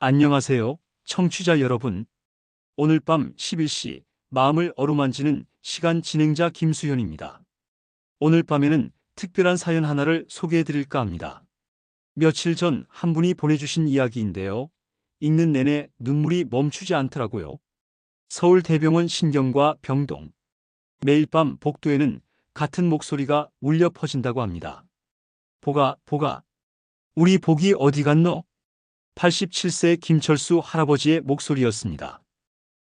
안녕하세요, 청취자 여러분. 오늘 밤 11시 마음을 어루만지는 시간 진행자 김수현입니다. 오늘 밤에는 특별한 사연 하나를 소개해 드릴까 합니다. 며칠 전 한 분이 보내주신 이야기인데요. 읽는 내내 눈물이 멈추지 않더라고요. 서울대병원 신경과 병동. 매일 밤 복도에는 같은 목소리가 울려 퍼진다고 합니다. 보가, 우리 복이 어디 갔노? 87세 김철수 할아버지의 목소리였습니다.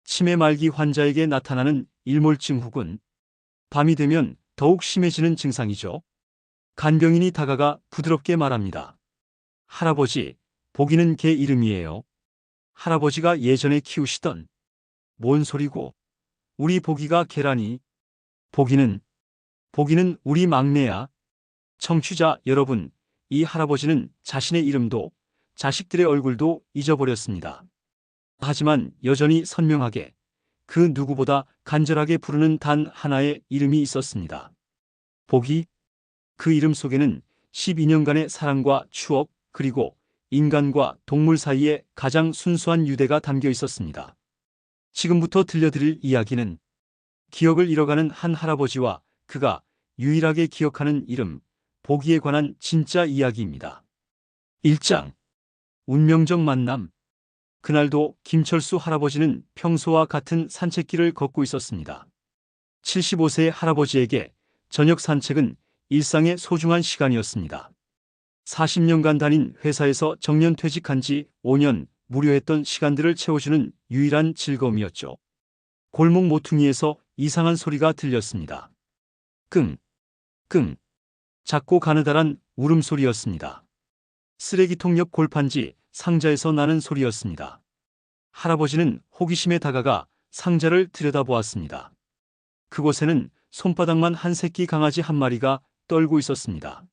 치매 말기 환자에게 나타나는 일몰증후군. 밤이 되면 더욱 심해지는 증상이죠. 간병인이 다가가 부드럽게 말합니다. 할아버지, 보기는 개 이름이에요. 할아버지가 예전에 키우시던. 뭔 소리고? 우리 보기가 개라니. 보기는 우리 막내야. 청취자 여러분, 이 할아버지는 자신의 이름도 자식들의 얼굴도 잊어버렸습니다. 하지만 여전히 선명하게 그 누구보다 간절하게 부르는 단 하나의 이름이 있었습니다. 보기. 그 이름 속에는 12년간의 사랑과 추억, 그리고 인간과 동물 사이의 가장 순수한 유대가 담겨 있었습니다. 지금부터 들려드릴 이야기는 기억을 잃어가는 한 할아버지와 그가 유일하게 기억하는 이름, 보기에 관한 진짜 이야기입니다. 1장. 운명적 만남. 그날도 김철수 할아버지는 평소와 같은 산책길을 걷고 있었습니다. 75세 할아버지에게 저녁 산책은 일상의 소중한 시간이었습니다. 40년간 다닌 회사에서 정년퇴직한 지 5년 무료했던 시간들을 채워주는 유일한 즐거움이었죠. 골목 모퉁이에서 이상한 소리가 들렸습니다. 끙, 끙. 작고 가느다란 울음소리였습니다. 쓰레기통 옆 골판지 상자에서 나는 소리였습니다. 할아버지는 호기심에 다가가 상자를 들여다보았습니다. 그곳에는 손바닥만 한 새끼 강아지 한 마리가 떨고 있었습니다.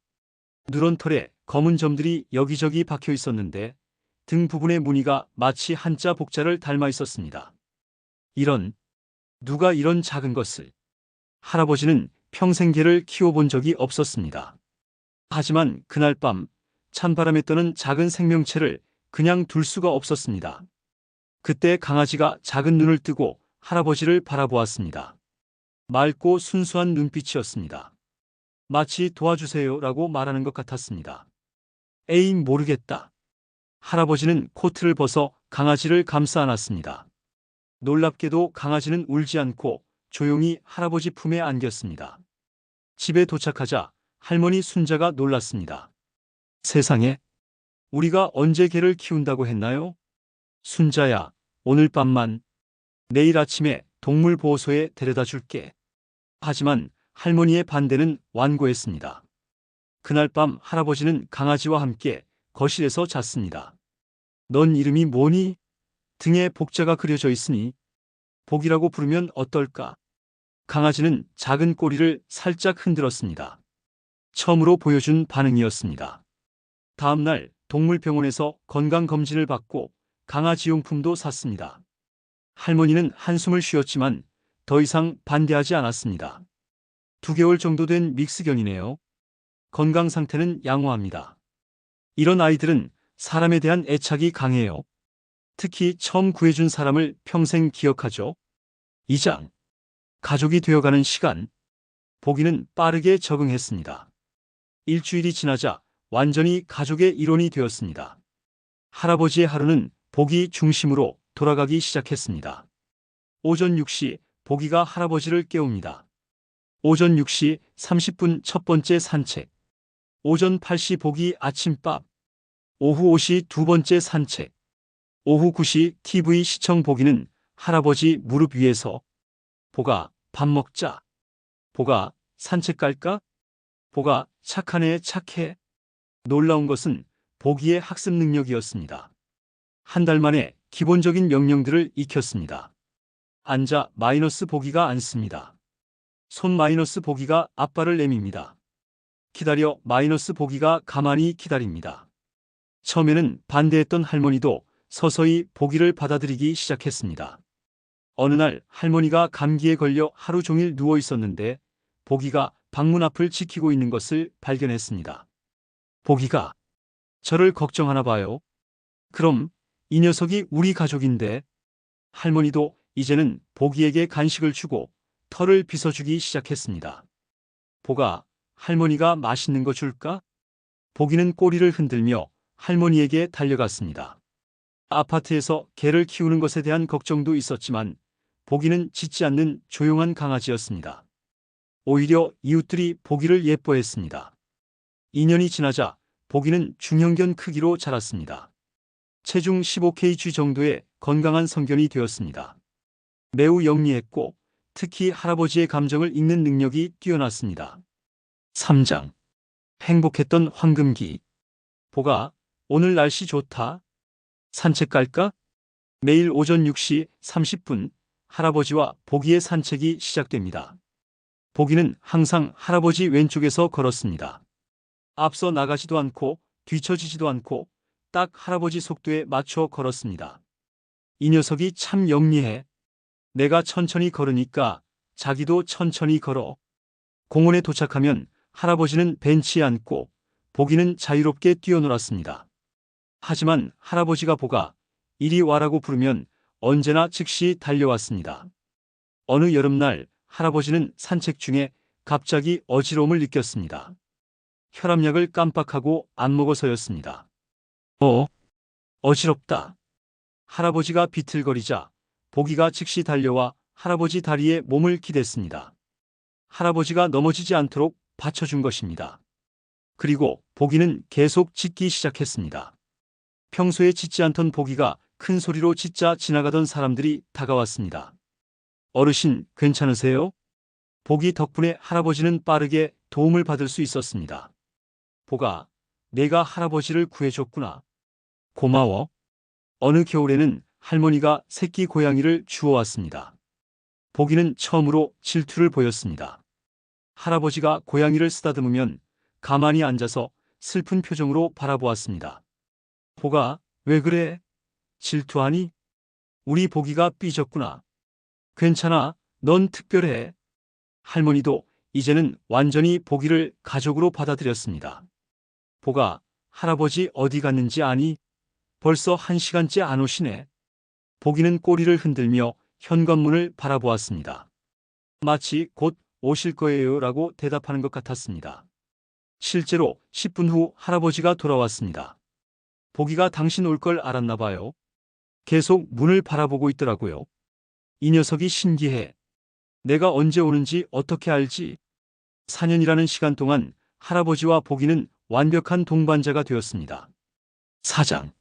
누런 털에 검은 점들이 여기저기 박혀 있었는데 등 부분의 무늬가 마치 한자 복자를 닮아 있었습니다. 누가 이런 작은 것을. 할아버지는 평생 개를 키워본 적이 없었습니다. 하지만 그날 밤 찬바람에 떠는 작은 생명체를 그냥 둘 수가 없었습니다. 그때 강아지가 작은 눈을 뜨고 할아버지를 바라보았습니다. 맑고 순수한 눈빛이었습니다. 마치 도와주세요라고 말하는 것 같았습니다. 에이, 모르겠다. 할아버지는 코트를 벗어 강아지를 감싸 안았습니다. 놀랍게도 강아지는 울지 않고 조용히 할아버지 품에 안겼습니다. 집에 도착하자 할머니 순자가 놀랐습니다. 세상에, 우리가 언제 개를 키운다고 했나요? 순자야, 오늘 밤만. 내일 아침에 동물보호소에 데려다 줄게. 하지만 할머니의 반대는 완고했습니다. 그날 밤 할아버지는 강아지와 함께 거실에서 잤습니다. 넌 이름이 뭐니? 등에 복자가 그려져 있으니 복이라고 부르면 어떨까? 강아지는 작은 꼬리를 살짝 흔들었습니다. 처음으로 보여준 반응이었습니다. 다음 날 동물병원에서 건강검진을 받고 강아지 용품도 샀습니다. 할머니는 한숨을 쉬었지만 더 이상 반대하지 않았습니다. 2개월 정도 된 믹스견이네요. 건강 상태는 양호합니다. 이런 아이들은 사람에 대한 애착이 강해요. 특히 처음 구해준 사람을 평생 기억하죠. 2장. 가족이 되어가는 시간. 보기는 빠르게 적응했습니다. 일주일이 지나자 완전히 가족의 일원이 되었습니다. 할아버지의 하루는 보기 중심으로 돌아가기 시작했습니다. 오전 6시 보기가 할아버지를 깨웁니다. 오전 6시 30분 첫 번째 산책. 오전 8시 보기 아침밥. 오후 5시 두 번째 산책. 오후 9시 TV 시청. 보기는 할아버지 무릎 위에서. 보가, 밥 먹자. 보가, 산책 갈까? 보가, 착하네, 착해. 놀라운 것은 보기의 학습 능력이었습니다. 한 달 만에 기본적인 명령들을 익혔습니다. 앉아 마이너스 보기가 앉습니다. 손 마이너스 보기가 앞발을 내밉니다. 기다려 마이너스 보기가 가만히 기다립니다. 처음에는 반대했던 할머니도 서서히 보기를 받아들이기 시작했습니다. 어느 날 할머니가 감기에 걸려 하루 종일 누워 있었는데 보기가 방문 앞을 지키고 있는 것을 발견했습니다. 보기가 저를 걱정하나 봐요. 그럼 이 녀석이 우리 가족인데. 할머니도 이제는 보기에게 간식을 주고 털을 빗어주기 시작했습니다. 보가, 할머니가 맛있는 거 줄까? 보기는 꼬리를 흔들며 할머니에게 달려갔습니다. 아파트에서 개를 키우는 것에 대한 걱정도 있었지만 보기는 짖지 않는 조용한 강아지였습니다. 오히려 이웃들이 보기를 예뻐했습니다. 2년이 지나자 보기는 중형견 크기로 자랐습니다. 체중 15kg 정도의 건강한 성견이 되었습니다. 매우 영리했고 특히 할아버지의 감정을 읽는 능력이 뛰어났습니다. 3장. 행복했던 황금기. 보가, 오늘 날씨 좋다. 산책 갈까? 매일 오전 6시 30분 할아버지와 보기의 산책이 시작됩니다. 보기는 항상 할아버지 왼쪽에서 걸었습니다. 앞서 나가지도 않고 뒤처지지도 않고 딱 할아버지 속도에 맞춰 걸었습니다. 이 녀석이 참 영리해. 내가 천천히 걸으니까 자기도 천천히 걸어. 공원에 도착하면 할아버지는 벤치에 앉고 보기는 자유롭게 뛰어놀았습니다. 하지만 할아버지가 보가 이리 와라고 부르면 언제나 즉시 달려왔습니다. 어느 여름날 할아버지는 산책 중에 갑자기 어지러움을 느꼈습니다. 혈압약을 깜빡하고 안 먹어서였습니다. 어지럽다. 할아버지가 비틀거리자 보기가 즉시 달려와 할아버지 다리에 몸을 기댔습니다. 할아버지가 넘어지지 않도록 받쳐준 것입니다. 그리고 보기는 계속 짖기 시작했습니다. 평소에 짖지 않던 보기가 큰 소리로 짖자 지나가던 사람들이 다가왔습니다. 어르신, 괜찮으세요? 보기 덕분에 할아버지는 빠르게 도움을 받을 수 있었습니다. 보가, 내가 할아버지를 구해줬구나. 고마워. 어느 겨울에는 할머니가 새끼 고양이를 주워왔습니다. 보기는 처음으로 질투를 보였습니다. 할아버지가 고양이를 쓰다듬으면 가만히 앉아서 슬픈 표정으로 바라보았습니다. 보가, 왜 그래? 질투하니? 우리 보기가 삐졌구나. 괜찮아, 넌 특별해. 할머니도 이제는 완전히 보기를 가족으로 받아들였습니다. 보가, 할아버지 어디 갔는지 아니? 벌써 1시간째 안 오시네. 보기는 꼬리를 흔들며 현관문을 바라보았습니다. 마치 곧 오실 거예요 라고 대답하는 것 같았습니다. 실제로 10분 후 할아버지가 돌아왔습니다. 보기가 당신 올 걸 알았나 봐요. 계속 문을 바라보고 있더라고요. 이 녀석이 신기해. 내가 언제 오는지 어떻게 알지? 4년이라는 시간 동안 할아버지와 보기는 완벽한 동반자가 되었습니다. 4장.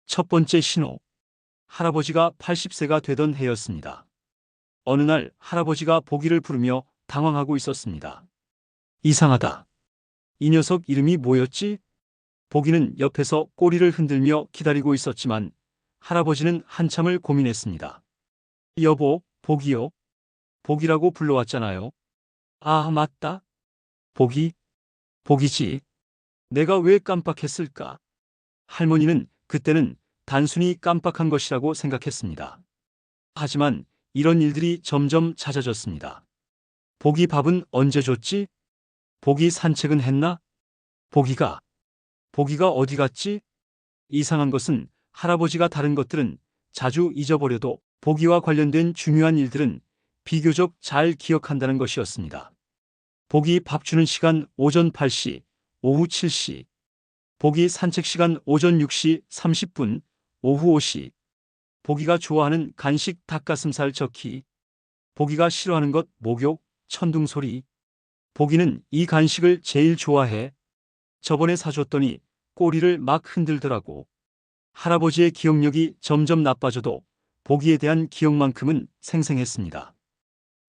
첫 번째 신호. 할아버지가 80세가 되던 해였습니다. 어느 날 할아버지가 보기를 부르며 당황하고 있었습니다. 이상하다. 이 녀석 이름이 뭐였지? 보기는 옆에서 꼬리를 흔들며 기다리고 있었지만 할아버지는 한참을 고민했습니다. 여보, 보기요. 보기라고 불러왔잖아요. 아, 맞다. 보기? 보기지. 내가 왜 깜빡했을까? 할머니는 그때는 단순히 깜빡한 것이라고 생각했습니다. 하지만 이런 일들이 점점 잦아졌습니다. 보기 밥은 언제 줬지? 보기 산책은 했나? 보기가 어디 갔지? 이상한 것은 할아버지가 다른 것들은 자주 잊어버려도 보기와 관련된 중요한 일들은 비교적 잘 기억한다는 것이었습니다. 보기 밥 주는 시간 오전 8시, 오후 7시. 보기 산책 시간 오전 6시 30분, 오후 5시. 보기가 좋아하는 간식 닭가슴살 젓기. 보기가 싫어하는 것 목욕, 천둥소리. 보기는 이 간식을 제일 좋아해. 저번에 사줬더니 꼬리를 막 흔들더라고. 할아버지의 기억력이 점점 나빠져도 보기에 대한 기억만큼은 생생했습니다.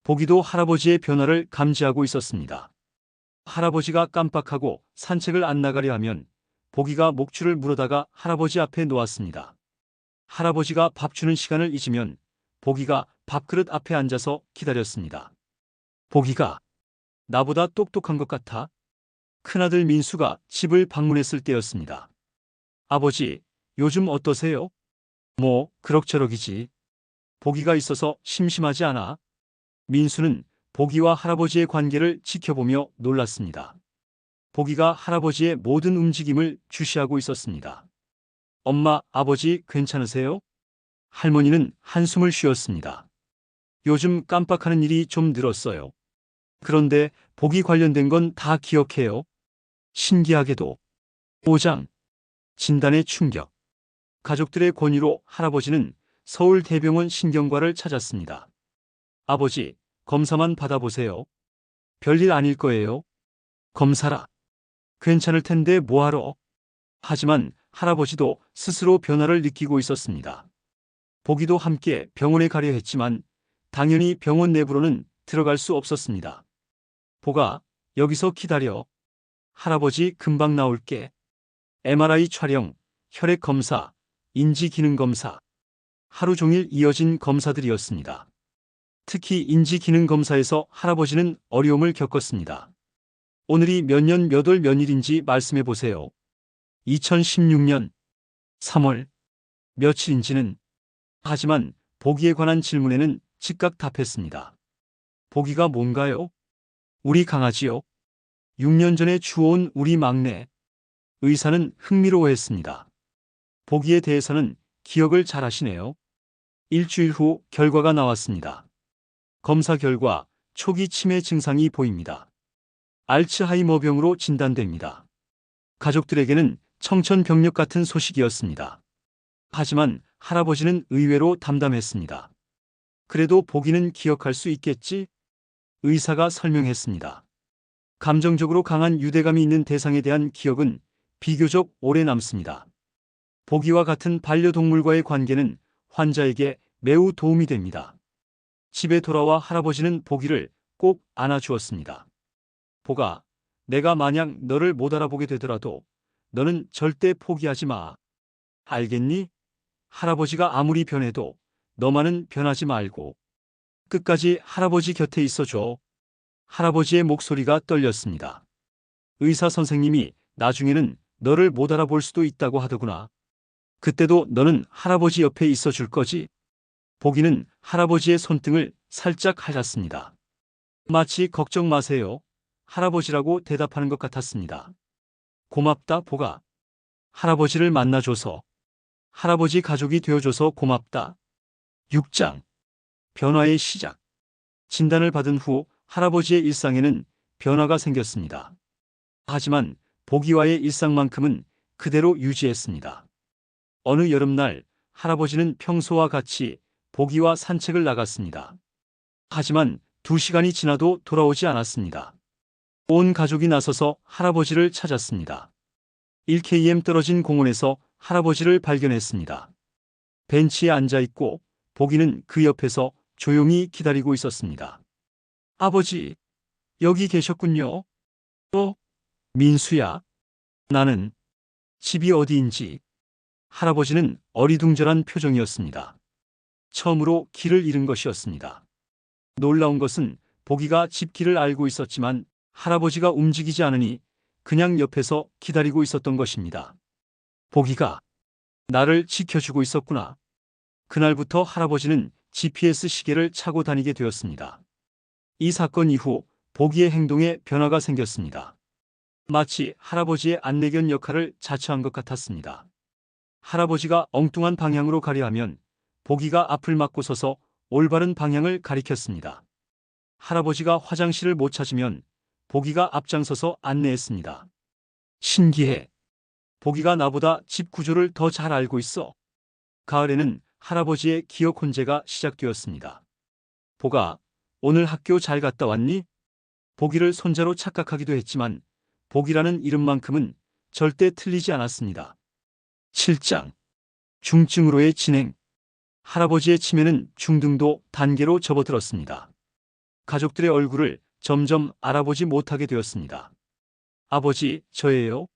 보기도 할아버지의 변화를 감지하고 있었습니다. 할아버지가 깜빡하고 산책을 안 나가려 하면 보기가 목줄을 물어다가 할아버지 앞에 놓았습니다. 할아버지가 밥 주는 시간을 잊으면 보기가 밥그릇 앞에 앉아서 기다렸습니다. 보기가 나보다 똑똑한 것 같아. 큰아들 민수가 집을 방문했을 때였습니다. 아버지, 요즘 어떠세요? 뭐, 그럭저럭이지. 보기가 있어서 심심하지 않아? 민수는 보기와 할아버지의 관계를 지켜보며 놀랐습니다. 보기가 할아버지의 모든 움직임을 주시하고 있었습니다. 엄마, 아버지 괜찮으세요? 할머니는 한숨을 쉬었습니다. 요즘 깜빡하는 일이 좀 늘었어요. 그런데 복이 관련된 건 다 기억해요. 신기하게도. 5장. 진단의 충격. 가족들의 권유로 할아버지는 서울대병원 신경과를 찾았습니다. 아버지, 검사만 받아보세요. 별일 아닐 거예요. 검사라. 괜찮을 텐데 뭐하러? 하지만 할아버지도 스스로 변화를 느끼고 있었습니다. 보기도 함께 병원에 가려 했지만 당연히 병원 내부로는 들어갈 수 없었습니다. 보가, 여기서 기다려. 할아버지 금방 나올게. MRI 촬영, 혈액 검사, 인지 기능 검사. 하루 종일 이어진 검사들이었습니다. 특히 인지 기능 검사에서 할아버지는 어려움을 겪었습니다. 오늘이 몇 년 몇 월 몇일인지 말씀해 보세요. 2016년 3월 며칠인지는. 하지만 보기에 관한 질문에는 즉각 답했습니다. 보기가 뭔가요? 우리 강아지요. 6년 전에 주워온 우리 막내. 의사는 흥미로워했습니다. 보기에 대해서는 기억을 잘 하시네요. 일주일 후 결과가 나왔습니다. 검사 결과 초기 치매 증상이 보입니다. 알츠하이머병으로 진단됩니다. 가족들에게는 청천벽력 같은 소식이었습니다. 하지만 할아버지는 의외로 담담했습니다. 그래도 보기는 기억할 수 있겠지? 의사가 설명했습니다. 감정적으로 강한 유대감이 있는 대상에 대한 기억은 비교적 오래 남습니다. 보기와 같은 반려동물과의 관계는 환자에게 매우 도움이 됩니다. 집에 돌아와 할아버지는 보기를 꼭 안아주었습니다. 보가, 내가 만약 너를 못 알아보게 되더라도 너는 절대 포기하지 마. 알겠니? 할아버지가 아무리 변해도 너만은 변하지 말고 끝까지 할아버지 곁에 있어줘. 할아버지의 목소리가 떨렸습니다. 의사 선생님이 나중에는 너를 못 알아볼 수도 있다고 하더구나. 그때도 너는 할아버지 옆에 있어 줄 거지? 보기는 할아버지의 손등을 살짝 할았습니다. 마치 걱정 마세요. 할아버지라고 대답하는 것 같았습니다. 고맙다, 보가. 할아버지를 만나줘서. 할아버지 가족이 되어줘서 고맙다. 6장. 변화의 시작. 진단을 받은 후 할아버지의 일상에는 변화가 생겼습니다. 하지만 보기와의 일상만큼은 그대로 유지했습니다. 어느 여름날 할아버지는 평소와 같이 보기와 산책을 나갔습니다. 하지만 2시간이 지나도 돌아오지 않았습니다. 온 가족이 나서서 할아버지를 찾았습니다. 1km 떨어진 공원에서 할아버지를 발견했습니다. 벤치에 앉아 있고 보기는 그 옆에서 조용히 기다리고 있었습니다. 아버지, 여기 계셨군요. 민수야. 나는 집이 어디인지. 할아버지는 어리둥절한 표정이었습니다. 처음으로 길을 잃은 것이었습니다. 놀라운 것은 보기가 집 길을 알고 있었지만 할아버지가 움직이지 않으니 그냥 옆에서 기다리고 있었던 것입니다. 보기가 나를 지켜주고 있었구나. 그날부터 할아버지는 GPS 시계를 차고 다니게 되었습니다. 이 사건 이후 보기의 행동에 변화가 생겼습니다. 마치 할아버지의 안내견 역할을 자처한 것 같았습니다. 할아버지가 엉뚱한 방향으로 가려 하면 보기가 앞을 막고 서서 올바른 방향을 가리켰습니다. 할아버지가 화장실을 못 찾으면 보기가 앞장서서 안내했습니다. 신기해. 보기가 나보다 집 구조를 더 잘 알고 있어. 가을에는 할아버지의 기억 혼재가 시작되었습니다. 보가, 오늘 학교 잘 갔다 왔니? 보기를 손자로 착각하기도 했지만 보기라는 이름만큼은 절대 틀리지 않았습니다. 7장. 중증으로의 진행. 할아버지의 치매는 중등도 단계로 접어들었습니다. 가족들의 얼굴을 점점 알아보지 못하게 되었습니다. 아버지, 저예요.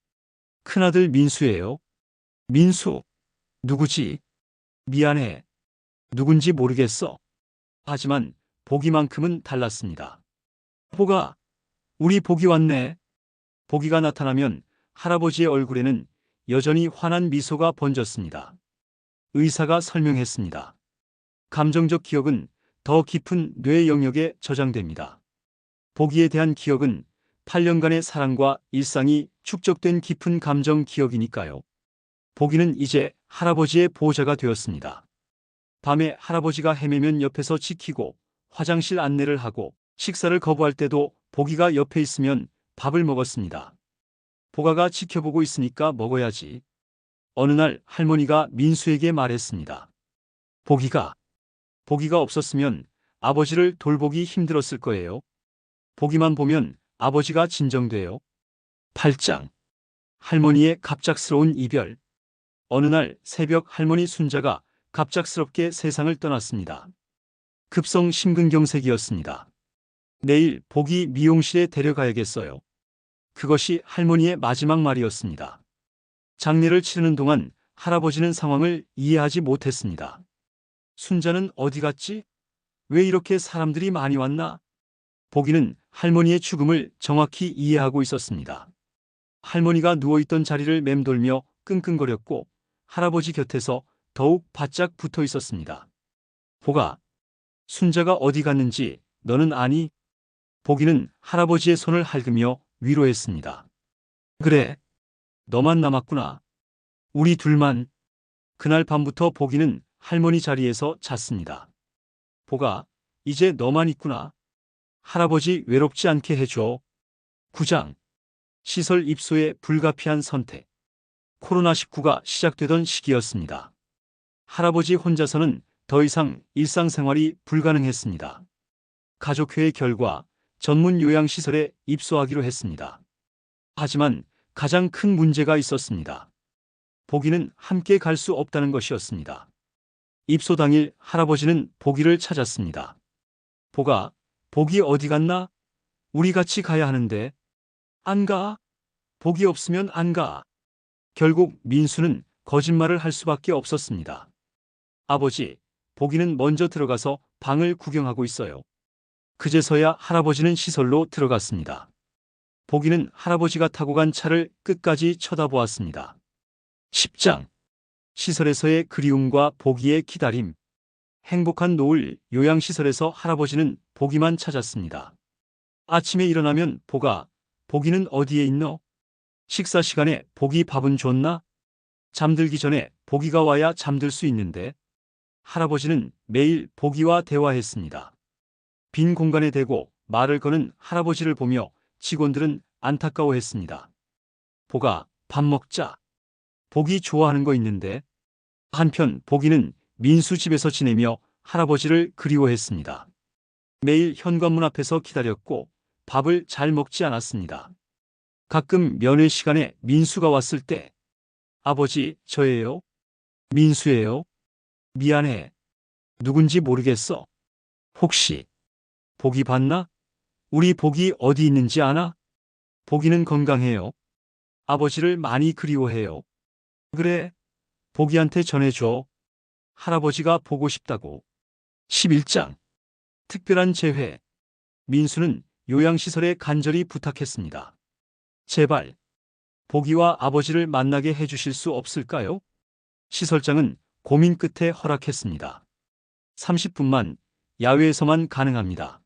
큰아들 민수예요. 민수. 누구지? 미안해. 누군지 모르겠어. 하지만 보기만큼은 달랐습니다. 보가, 우리 보기 왔네. 보기가 나타나면 할아버지의 얼굴에는 여전히 환한 미소가 번졌습니다. 의사가 설명했습니다. 감정적 기억은 더 깊은 뇌 영역에 저장됩니다. 보기에 대한 기억은 8년간의 사랑과 일상이 축적된 깊은 감정 기억이니까요. 복이는 이제 할아버지의 보호자가 되었습니다. 밤에 할아버지가 헤매면 옆에서 지키고 화장실 안내를 하고 식사를 거부할 때도 복이가 옆에 있으면 밥을 먹었습니다. 보가가 지켜보고 있으니까 먹어야지. 어느 날 할머니가 민수에게 말했습니다. 복이가 없었으면 아버지를 돌보기 힘들었을 거예요. 보기만 보면 아버지가 진정돼요. 8장. 할머니의 갑작스러운 이별. 어느 날 새벽 할머니 순자가 갑작스럽게 세상을 떠났습니다. 급성 심근경색이었습니다. 내일 복이 미용실에 데려가야겠어요. 그것이 할머니의 마지막 말이었습니다. 장례를 치르는 동안 할아버지는 상황을 이해하지 못했습니다. 순자는 어디 갔지? 왜 이렇게 사람들이 많이 왔나? 복이는 할머니의 죽음을 정확히 이해하고 있었습니다. 할머니가 누워있던 자리를 맴돌며 끙끙거렸고 할아버지 곁에서 더욱 바짝 붙어 있었습니다. 복아, 순자가 어디 갔는지 너는 아니? 복이는 할아버지의 손을 핥으며 위로했습니다. 그래, 너만 남았구나. 우리 둘만. 그날 밤부터 복이는 할머니 자리에서 잤습니다. 복아, 이제 너만 있구나. 할아버지 외롭지 않게 해줘. 9장. 시설 입소의 불가피한 선택. 코로나19가 시작되던 시기였습니다. 할아버지 혼자서는 더 이상 일상생활이 불가능했습니다. 가족회의 결과 전문 요양시설에 입소하기로 했습니다. 하지만 가장 큰 문제가 있었습니다. 복이는 함께 갈 수 없다는 것이었습니다. 입소 당일 할아버지는 복이를 찾았습니다. 복아, 복이 어디 갔나? 우리 같이 가야 하는데. 안 가? 복이 없으면 안 가. 결국 민수는 거짓말을 할 수밖에 없었습니다. 아버지, 복이는 먼저 들어가서 방을 구경하고 있어요. 그제서야 할아버지는 시설로 들어갔습니다. 복이는 할아버지가 타고 간 차를 끝까지 쳐다보았습니다. 10장. 시설에서의 그리움과 복이의 기다림. 행복한 노을 요양시설에서 할아버지는 복이만 찾았습니다. 아침에 일어나면 복이는 어디에 있노? 식사 시간에 복이 밥은 줬나? 잠들기 전에 복이가 와야 잠들 수 있는데. 할아버지는 매일 복이와 대화했습니다. 빈 공간에 대고 말을 거는 할아버지를 보며 직원들은 안타까워했습니다. 복아, 밥 먹자. 복이 좋아하는 거 있는데. 한편 복이는 민수 집에서 지내며 할아버지를 그리워했습니다. 매일 현관문 앞에서 기다렸고 밥을 잘 먹지 않았습니다. 가끔 면회 시간에 민수가 왔을 때 아버지, 저예요? 민수예요? 미안해. 누군지 모르겠어. 혹시 복이 봤나? 우리 복이 어디 있는지 아나? 복이는 건강해요. 아버지를 많이 그리워해요. 그래, 복이한테 전해줘. 할아버지가 보고 싶다고. 11장. 특별한 재회. 민수는 요양시설에 간절히 부탁했습니다. 제발, 복이와 아버지를 만나게 해주실 수 없을까요? 시설장은 고민 끝에 허락했습니다. 30분만, 야외에서만 가능합니다.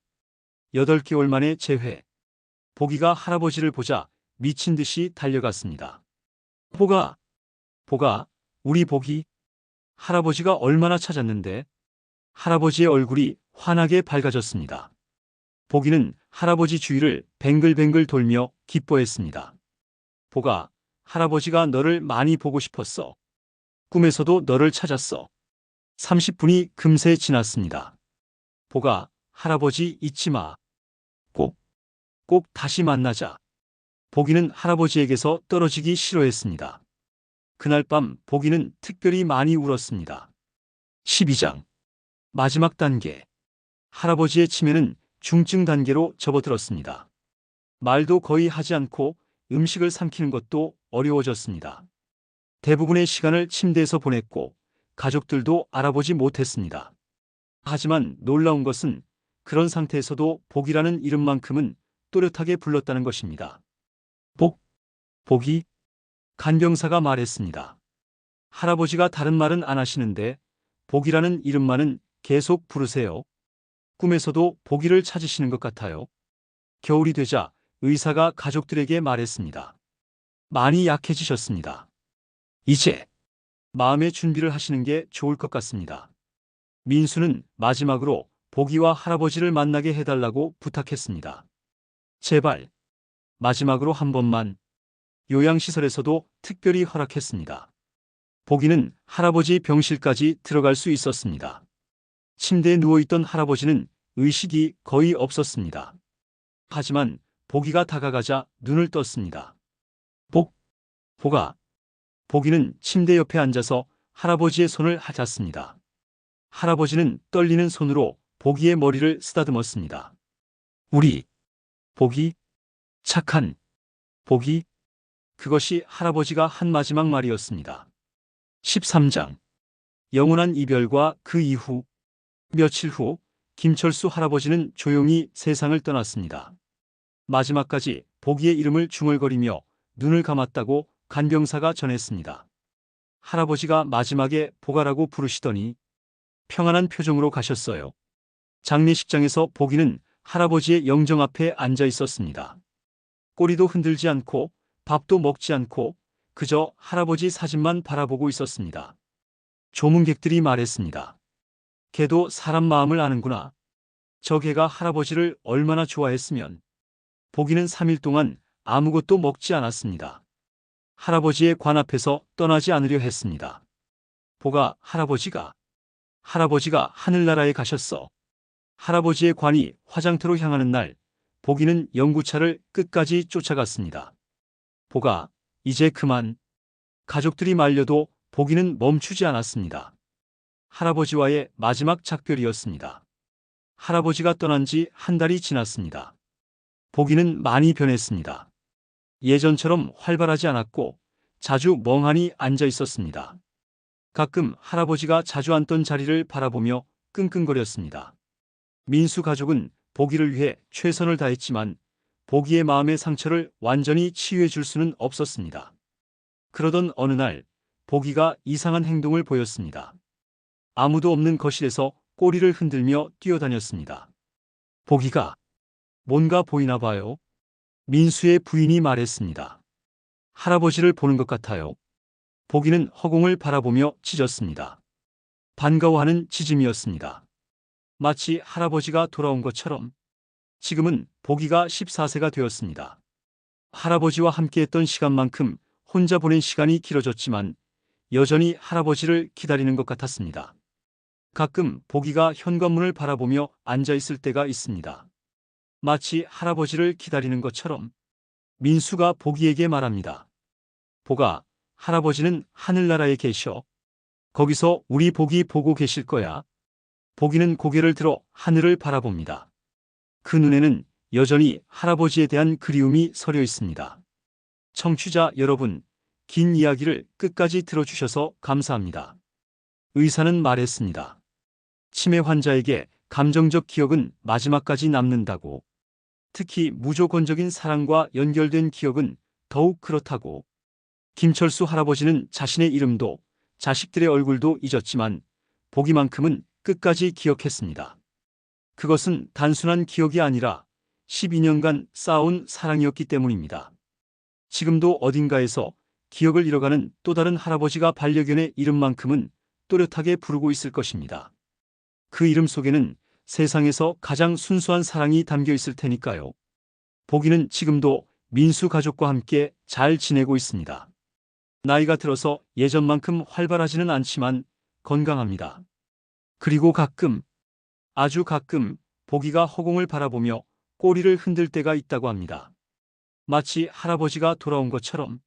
8개월 만에 재회. 복이가 할아버지를 보자 미친 듯이 달려갔습니다. 복아, 우리 복이. 할아버지가 얼마나 찾았는데. 할아버지의 얼굴이 환하게 밝아졌습니다. 복이는 할아버지 주위를 뱅글뱅글 돌며 기뻐했습니다. 복아, 할아버지가 너를 많이 보고 싶었어. 꿈에서도 너를 찾았어. 30분이 금세 지났습니다. 복아, 할아버지 잊지 마. 꼭 다시 만나자. 복이는 할아버지에게서 떨어지기 싫어했습니다. 그날 밤 복이는 특별히 많이 울었습니다. 12장. 마지막 단계. 할아버지의 치매는 중증 단계로 접어들었습니다. 말도 거의 하지 않고 음식을 삼키는 것도 어려워졌습니다. 대부분의 시간을 침대에서 보냈고 가족들도 알아보지 못했습니다. 하지만 놀라운 것은 그런 상태에서도 복이라는 이름만큼은 또렷하게 불렀다는 것입니다. 복이? 간병사가 말했습니다. 할아버지가 다른 말은 안 하시는데 복이라는 이름만은 계속 부르세요. 꿈에서도 복이를 찾으시는 것 같아요. 겨울이 되자 의사가 가족들에게 말했습니다. 많이 약해지셨습니다. 이제 마음의 준비를 하시는 게 좋을 것 같습니다. 민수는 마지막으로 보기와 할아버지를 만나게 해달라고 부탁했습니다. 제발, 마지막으로 한 번만. 요양시설에서도 특별히 허락했습니다. 보기는 할아버지 병실까지 들어갈 수 있었습니다. 침대에 누워있던 할아버지는 의식이 거의 없었습니다. 하지만 보기가 다가가자 눈을 떴습니다. 보가. 보기는 침대 옆에 앉아서 할아버지의 손을 잡았습니다. 할아버지는 떨리는 손으로 보기의 머리를 쓰다듬었습니다. 우리 보기, 착한 보기. 그것이 할아버지가 한 마지막 말이었습니다. 13장. 영원한 이별과 그 이후. 며칠 후 김철수 할아버지는 조용히 세상을 떠났습니다. 마지막까지 보기의 이름을 중얼거리며 눈을 감았다고 간병사가 전했습니다. 할아버지가 마지막에 보가라고 부르시더니 평안한 표정으로 가셨어요. 장례식장에서 보기는 할아버지의 영정 앞에 앉아 있었습니다. 꼬리도 흔들지 않고 밥도 먹지 않고 그저 할아버지 사진만 바라보고 있었습니다. 조문객들이 말했습니다. 걔도 사람 마음을 아는구나. 저 걔가 할아버지를 얼마나 좋아했으면. 보기는 3일 동안 아무것도 먹지 않았습니다. 할아버지의 관 앞에서 떠나지 않으려 했습니다. 보가 할아버지가 하늘나라에 가셨어. 할아버지의 관이 화장터로 향하는 날, 보기는 연구차를 끝까지 쫓아갔습니다. 보가 이제 그만. 가족들이 말려도 보기는 멈추지 않았습니다. 할아버지와의 마지막 작별이었습니다. 할아버지가 떠난 지 한 달이 지났습니다. 보기는 많이 변했습니다. 예전처럼 활발하지 않았고 자주 멍하니 앉아 있었습니다. 가끔 할아버지가 자주 앉던 자리를 바라보며 끙끙거렸습니다. 민수 가족은 보기를 위해 최선을 다했지만 보기의 마음의 상처를 완전히 치유해 줄 수는 없었습니다. 그러던 어느 날 보기가 이상한 행동을 보였습니다. 아무도 없는 거실에서 꼬리를 흔들며 뛰어다녔습니다. 보기가 뭔가 보이나 봐요. 민수의 부인이 말했습니다. 할아버지를 보는 것 같아요. 보기는 허공을 바라보며 짖었습니다. 반가워하는 짖음이었습니다. 마치 할아버지가 돌아온 것처럼. 지금은 보기가 14세가 되었습니다. 할아버지와 함께했던 시간만큼 혼자 보낸 시간이 길어졌지만 여전히 할아버지를 기다리는 것 같았습니다. 가끔 보기가 현관문을 바라보며 앉아 있을 때가 있습니다. 마치 할아버지를 기다리는 것처럼. 민수가 보기에게 말합니다. 보가, 할아버지는 하늘나라에 계셔. 거기서 우리 보기 보고 계실 거야. 보기는 고개를 들어 하늘을 바라봅니다. 그 눈에는 여전히 할아버지에 대한 그리움이 서려 있습니다. 청취자 여러분, 긴 이야기를 끝까지 들어주셔서 감사합니다. 의사는 말했습니다. 치매 환자에게 감정적 기억은 마지막까지 남는다고. 특히 무조건적인 사랑과 연결된 기억은 더욱 그렇다고. 김철수 할아버지는 자신의 이름도 자식들의 얼굴도 잊었지만 보기만큼은 끝까지 기억했습니다. 그것은 단순한 기억이 아니라 12년간 쌓아온 사랑이었기 때문입니다. 지금도 어딘가에서 기억을 잃어가는 또 다른 할아버지가 반려견의 이름만큼은 또렷하게 부르고 있을 것입니다. 그 이름 속에는 세상에서 가장 순수한 사랑이 담겨 있을 테니까요. 보기는 지금도 민수 가족과 함께 잘 지내고 있습니다. 나이가 들어서 예전만큼 활발하지는 않지만 건강합니다. 그리고 가끔, 아주 가끔 보기가 허공을 바라보며 꼬리를 흔들 때가 있다고 합니다. 마치 할아버지가 돌아온 것처럼.